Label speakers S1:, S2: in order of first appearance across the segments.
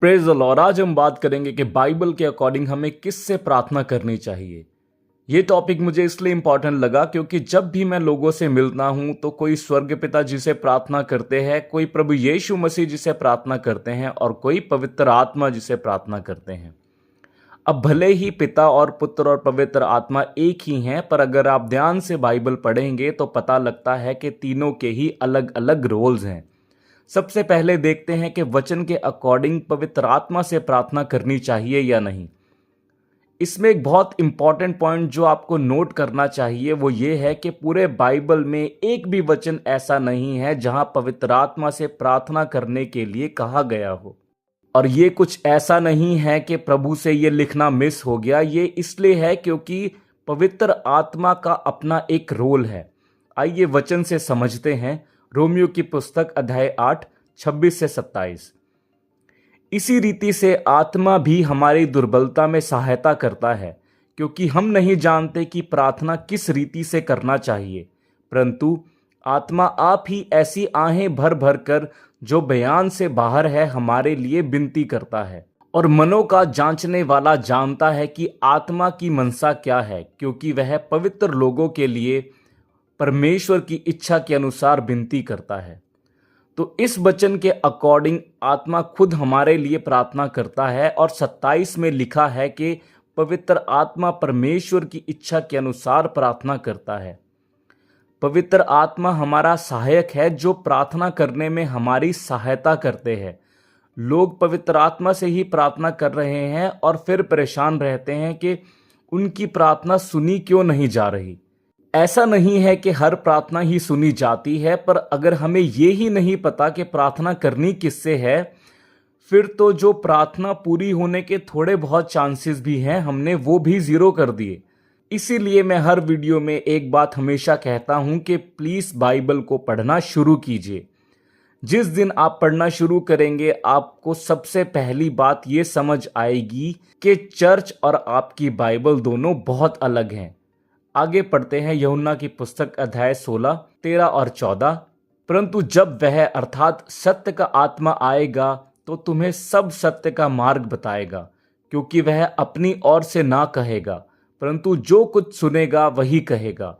S1: Praise the Lord. आज हम बात करेंगे कि बाइबल के अकॉर्डिंग हमें किससे प्रार्थना करनी चाहिए। ये टॉपिक मुझे इसलिए इंपॉर्टेंट लगा क्योंकि जब भी मैं लोगों से मिलता हूं तो कोई स्वर्ग पिता जी से प्रार्थना करते हैं, कोई प्रभु यीशु मसीह जी से प्रार्थना करते हैं और कोई पवित्र आत्मा जी से प्रार्थना करते हैं। अब भले ही पिता और पुत्र और पवित्र आत्मा एक ही हैं, पर अगर आप ध्यान से बाइबल पढ़ेंगे तो पता लगता है कि तीनों के ही अलग अलग रोल्स हैं। सबसे पहले देखते हैं कि वचन के अकॉर्डिंग पवित्र आत्मा से प्रार्थना करनी चाहिए या नहीं। इसमें एक बहुत इंपॉर्टेंट पॉइंट जो आपको नोट करना चाहिए वो ये है कि पूरे बाइबल में एक भी वचन ऐसा नहीं है जहां पवित्र आत्मा से प्रार्थना करने के लिए कहा गया हो। और ये कुछ ऐसा नहीं है कि प्रभु से ये लिखना मिस हो गया, ये इसलिए है क्योंकि पवित्र आत्मा का अपना एक रोल है। आइए वचन से समझते हैं। रोमियो की पुस्तक अध्याय 8 26 से 27। इसी रीति से आत्मा भी हमारी दुर्बलता में सहायता करता है, क्योंकि हम नहीं जानते कि प्रार्थना किस रीति से करना चाहिए, परंतु आत्मा आप ही ऐसी आहें भर भर कर जो बयान से बाहर है हमारे लिए विनती करता है। और मनों का जांचने वाला जानता है कि आत्मा की मनसा क्या है, क्योंकि वह पवित्र लोगों के लिए परमेश्वर की इच्छा के अनुसार विनती करता है। तो इस वचन के अकॉर्डिंग आत्मा खुद हमारे लिए प्रार्थना करता है और 27 में लिखा है कि पवित्र आत्मा परमेश्वर की इच्छा के अनुसार प्रार्थना करता है। पवित्र आत्मा हमारा सहायक है जो प्रार्थना करने में हमारी सहायता करते हैं। लोग पवित्र आत्मा से ही प्रार्थना कर रहे हैं और फिर परेशान रहते हैं कि उनकी प्रार्थना सुनी क्यों नहीं जा रही। ऐसा नहीं है कि हर प्रार्थना ही सुनी जाती है, पर अगर हमें ये ही नहीं पता कि प्रार्थना करनी किससे है, फिर तो जो प्रार्थना पूरी होने के थोड़े बहुत चांसेस भी हैं हमने वो भी जीरो कर दिए। इसीलिए मैं हर वीडियो में एक बात हमेशा कहता हूं कि प्लीज बाइबल को पढ़ना शुरू कीजिए। जिस दिन आप पढ़ना शुरू करेंगे आपको सबसे पहली बात ये समझ आएगी कि चर्च और आपकी बाइबल दोनों बहुत अलग हैं। आगे पढ़ते हैं यूहन्ना की पुस्तक अध्याय 16 13 और 14। परंतु जब वह अर्थात सत्य का आत्मा आएगा तो तुम्हें सब सत्य का मार्ग बताएगा, क्योंकि वह अपनी ओर से ना कहेगा, परंतु जो कुछ सुनेगा वही कहेगा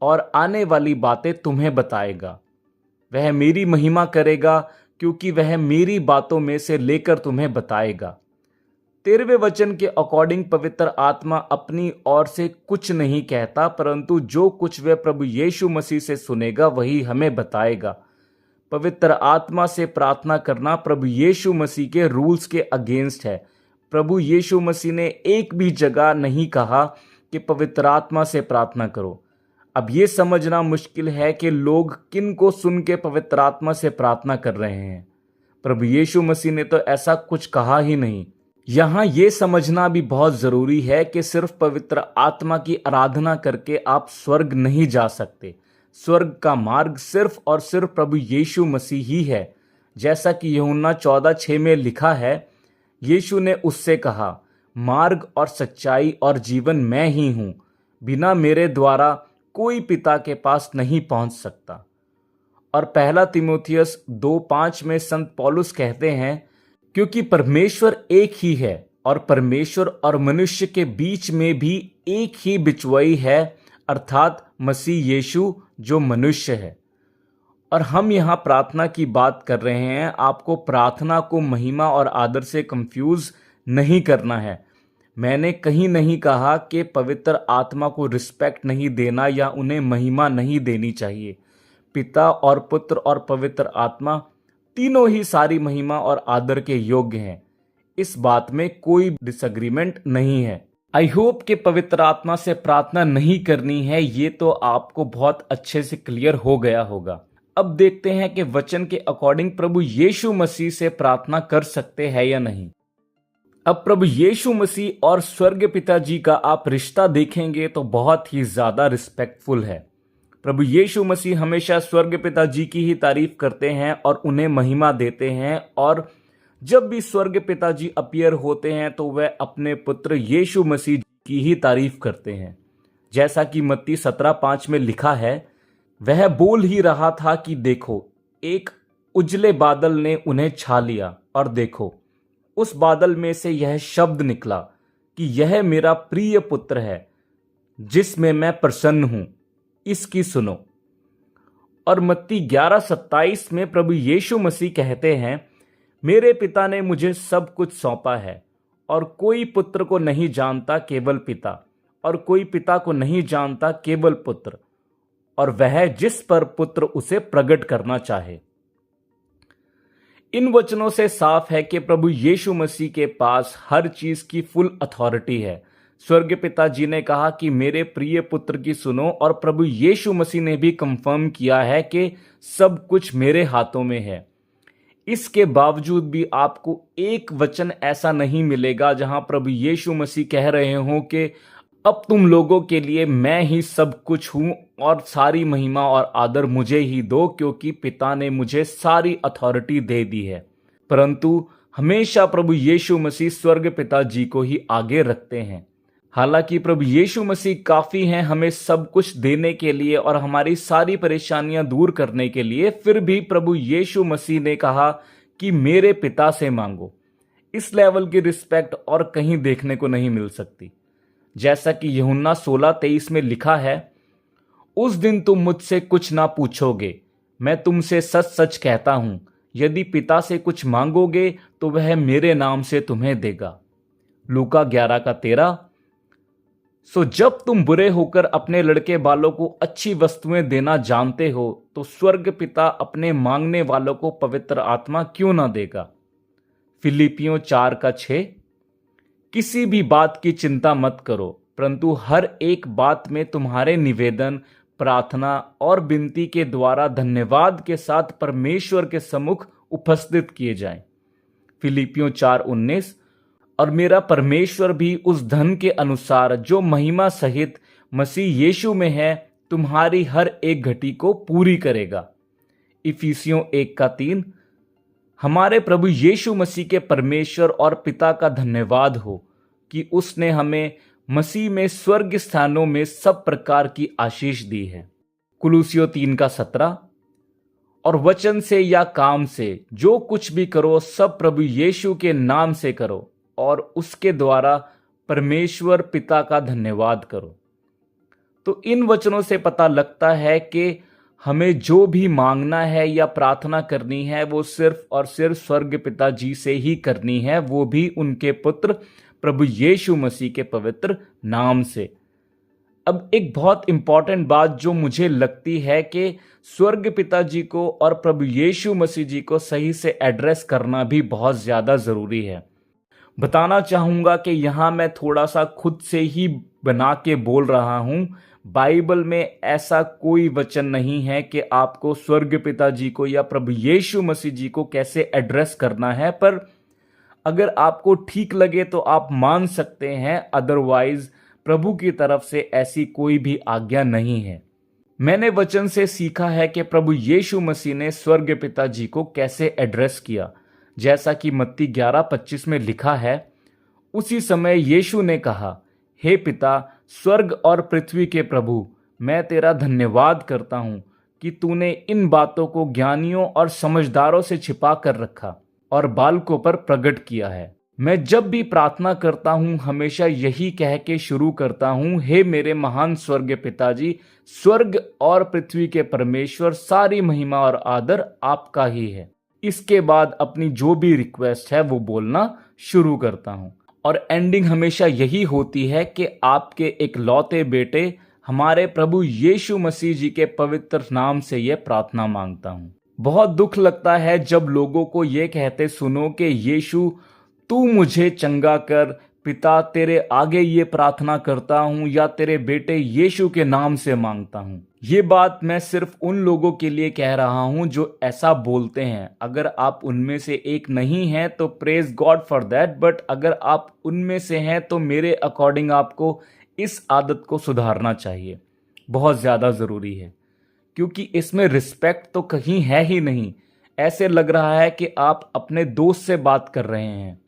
S1: और आने वाली बातें तुम्हें बताएगा। वह मेरी महिमा करेगा, क्योंकि वह मेरी बातों में से लेकर तुम्हें बताएगा। 13वें वचन के अकॉर्डिंग पवित्र आत्मा अपनी ओर से कुछ नहीं कहता, परंतु जो कुछ वह प्रभु यीशु मसीह से सुनेगा वही हमें बताएगा। पवित्र आत्मा से प्रार्थना करना प्रभु यीशु मसीह के रूल्स के अगेंस्ट है। प्रभु यीशु मसीह ने एक भी जगह नहीं कहा कि पवित्र आत्मा से प्रार्थना करो। अब ये समझना मुश्किल है कि लोग किन को सुन के पवित्र आत्मा से प्रार्थना कर रहे हैं। प्रभु यीशु मसीह ने तो ऐसा कुछ कहा ही नहीं। यहाँ ये समझना भी बहुत जरूरी है कि सिर्फ पवित्र आत्मा की आराधना करके आप स्वर्ग नहीं जा सकते। स्वर्ग का मार्ग सिर्फ और सिर्फ प्रभु यीशु मसीह ही है। जैसा कि यूहन्ना 14:6 में लिखा है, यीशु ने उससे कहा, मार्ग और सच्चाई और जीवन मैं ही हूँ, बिना मेरे द्वारा कोई पिता के पास नहीं पहुंच सकता। और पहला तीमुथियुस 2:5 में संत पौलुस कहते हैं, क्योंकि परमेश्वर एक ही है और परमेश्वर और मनुष्य के बीच में भी एक ही बिचवई है, अर्थात मसीह यीशु जो मनुष्य है। और हम यहाँ प्रार्थना की बात कर रहे हैं। आपको प्रार्थना को महिमा और आदर से कंफ्यूज नहीं करना है। मैंने कहीं नहीं कहा कि पवित्र आत्मा को रिस्पेक्ट नहीं देना या उन्हें महिमा नहीं देनी चाहिए। पिता और पुत्र और पवित्र आत्मा तीनों ही सारी महिमा और आदर के योग्य हैं। इस बात में कोई डिसएग्रीमेंट नहीं है। आई होप कि पवित्र आत्मा से प्रार्थना नहीं करनी है ये तो आपको बहुत अच्छे से क्लियर हो गया होगा। अब देखते हैं कि वचन के अकॉर्डिंग प्रभु यीशु मसीह से प्रार्थना कर सकते हैं या नहीं। अब प्रभु यीशु मसीह और स्वर्ग पिता जी का आप रिश्ता देखेंगे तो बहुत ही ज्यादा रिस्पेक्टफुल है। प्रभु यीशु मसीह हमेशा स्वर्ग पिता जी की ही तारीफ करते हैं और उन्हें महिमा देते हैं। और जब भी स्वर्ग पिता जी अपीयर होते हैं तो वह अपने पुत्र यीशु मसीह की ही तारीफ करते हैं। जैसा कि मत्ती 17:5 में लिखा है, वह बोल ही रहा था कि देखो एक उजले बादल ने उन्हें छा लिया और देखो उस बादल में से यह शब्द निकला कि यह मेरा प्रिय पुत्र है जिसमें मैं प्रसन्न हूं, इसकी सुनो। और मत्ती 11:27 में प्रभु यीशु मसीह कहते हैं, मेरे पिता ने मुझे सब कुछ सौंपा है और कोई पुत्र को नहीं जानता केवल पिता, और कोई पिता को नहीं जानता केवल पुत्र, और वह जिस पर पुत्र उसे प्रकट करना चाहे। इन वचनों से साफ है कि प्रभु यीशु मसीह के पास हर चीज की फुल अथॉरिटी है। स्वर्ग पिता जी ने कहा कि मेरे प्रिय पुत्र की सुनो, और प्रभु यीशु मसीह ने भी कंफर्म किया है कि सब कुछ मेरे हाथों में है। इसके बावजूद भी आपको एक वचन ऐसा नहीं मिलेगा जहां प्रभु यीशु मसीह कह रहे हो कि अब तुम लोगों के लिए मैं ही सब कुछ हूं और सारी महिमा और आदर मुझे ही दो, क्योंकि पिता ने मुझे सारी अथॉरिटी दे दी है। परंतु हमेशा प्रभु यीशु मसीह स्वर्ग पिता जी को ही आगे रखते हैं। हालांकि प्रभु यीशु मसीह काफी हैं हमें सब कुछ देने के लिए और हमारी सारी परेशानियां दूर करने के लिए, फिर भी प्रभु यीशु मसीह ने कहा कि मेरे पिता से मांगो। इस लेवल की रिस्पेक्ट और कहीं देखने को नहीं मिल सकती। जैसा कि यूहन्ना 16:23 में लिखा है, उस दिन तुम मुझसे कुछ ना पूछोगे, मैं तुमसे सच सच कहता हूं, यदि पिता से कुछ मांगोगे तो वह मेरे नाम से तुम्हें देगा। लूका 11:13। सो जब तुम बुरे होकर अपने लड़के बालों को अच्छी वस्तुएं देना जानते हो, तो स्वर्ग पिता अपने मांगने वालों को पवित्र आत्मा क्यों ना देगा। फिलिपियों 4:6। किसी भी बात की चिंता मत करो, परंतु हर एक बात में तुम्हारे निवेदन, प्रार्थना और विनती के द्वारा धन्यवाद के साथ परमेश्वर के सम्मुख उपस्थित किए जाएं। फिलिपियों 4:19। और मेरा परमेश्वर भी उस धन के अनुसार जो महिमा सहित मसीह यीशु में है तुम्हारी हर एक घटी को पूरी करेगा। इफिसियों 1:3। हमारे प्रभु यीशु मसीह के परमेश्वर और पिता का धन्यवाद हो कि उसने हमें मसीह में स्वर्ग स्थानों में सब प्रकार की आशीष दी है। कुलुसियों 3:17। और वचन से या काम से जो कुछ भी करो सब प्रभु यीशु के नाम से करो और उसके द्वारा परमेश्वर पिता का धन्यवाद करो। तो इन वचनों से पता लगता है कि हमें जो भी मांगना है या प्रार्थना करनी है वो सिर्फ और सिर्फ स्वर्ग पिता जी से ही करनी है, वो भी उनके पुत्र प्रभु यीशु मसीह के पवित्र नाम से। अब एक बहुत इंपॉर्टेंट बात जो मुझे लगती है कि स्वर्ग पिता जी को और प्रभु यीशु मसीह जी को सही से एड्रेस करना भी बहुत ज्यादा जरूरी है। बताना चाहूंगा कि यहां मैं थोड़ा सा खुद से ही बना के बोल रहा हूं। बाइबल में ऐसा कोई वचन नहीं है कि आपको स्वर्ग पिता जी को या प्रभु यीशु मसीह जी को कैसे एड्रेस करना है, पर अगर आपको ठीक लगे तो आप मान सकते हैं, अदरवाइज प्रभु की तरफ से ऐसी कोई भी आज्ञा नहीं है। मैंने वचन से सीखा है कि प्रभु यीशु मसीह ने स्वर्ग पिता जी को कैसे एड्रेस किया। जैसा कि मत्ती 11:25 में लिखा है, उसी समय यीशु ने कहा, हे पिता, स्वर्ग और पृथ्वी के प्रभु, मैं तेरा धन्यवाद करता हूं कि तूने इन बातों को ज्ञानियों और समझदारों से छिपा कर रखा और बालकों पर प्रकट किया है। मैं जब भी प्रार्थना करता हूं हमेशा यही कह के शुरू करता हूं, हे मेरे महान स्वर्ग पिताजी, स्वर्ग और पृथ्वी के परमेश्वर, सारी महिमा और आदर आपका ही है। इसके बाद अपनी जो भी रिक्वेस्ट है वो बोलना शुरू करता हूं और एंडिंग हमेशा यही होती है कि आपके इकलौते बेटे हमारे प्रभु यीशु मसीह जी के पवित्र नाम से यह प्रार्थना मांगता हूं। बहुत दुख लगता है जब लोगों को ये कहते सुनो कि यीशु तू मुझे चंगा कर, पिता तेरे आगे ये प्रार्थना करता हूं या तेरे बेटे यीशु के नाम से मांगता हूं। ये बात मैं सिर्फ उन लोगों के लिए कह रहा हूं जो ऐसा बोलते हैं। अगर आप उनमें से एक नहीं हैं तो praise God for that, but अगर आप उनमें से हैं तो मेरे अकॉर्डिंग आपको इस आदत को सुधारना चाहिए। बहुत ज़्यादा ज़रूरी है, क्योंकि इसमें रिस्पेक्ट तो कहीं है ही नहीं। ऐसे लग रहा है कि आप अपने दोस्त से बात कर रहे हैं।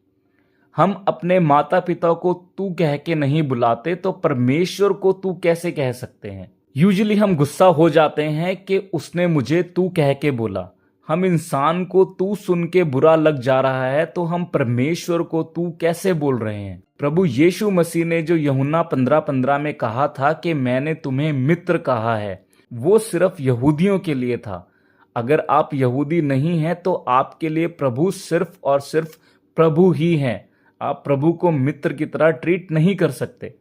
S1: हम अपने माता पिता को तू कह के नहीं बुलाते, तो परमेश्वर को तू कैसे कह सकते हैं। यूजुअली हम गुस्सा हो जाते हैं कि उसने मुझे तू कह के बोला। हम इंसान को तू सुन के बुरा लग जा रहा है, तो हम परमेश्वर को तू कैसे बोल रहे हैं? प्रभु यीशु मसीह ने जो यूहन्ना 15:15 में कहा था कि मैंने तुम्हें मित्र कहा है, वो सिर्फ यहूदियों के लिए था। अगर आप यहूदी नहीं हैं तो आपके लिए प्रभु सिर्फ और सिर्फ प्रभु ही हैं। आप प्रभु को मित्र की तरह ट्रीट नहीं कर सकते।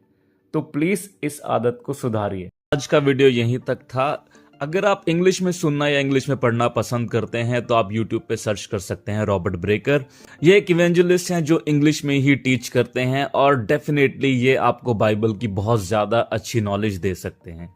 S1: तो प्लीज इस आदत को सुधारिए। आज का वीडियो यहीं तक था। अगर आप इंग्लिश में सुनना या इंग्लिश में पढ़ना पसंद करते हैं तो आप यूट्यूब पे सर्च कर सकते हैं रॉबर्ट ब्रेकर। ये एक इवेंजलिस्ट हैं जो इंग्लिश में ही टीच करते हैं और डेफिनेटली ये आपको बाइबल की बहुत ज्यादा अच्छी नॉलेज दे सकते हैं।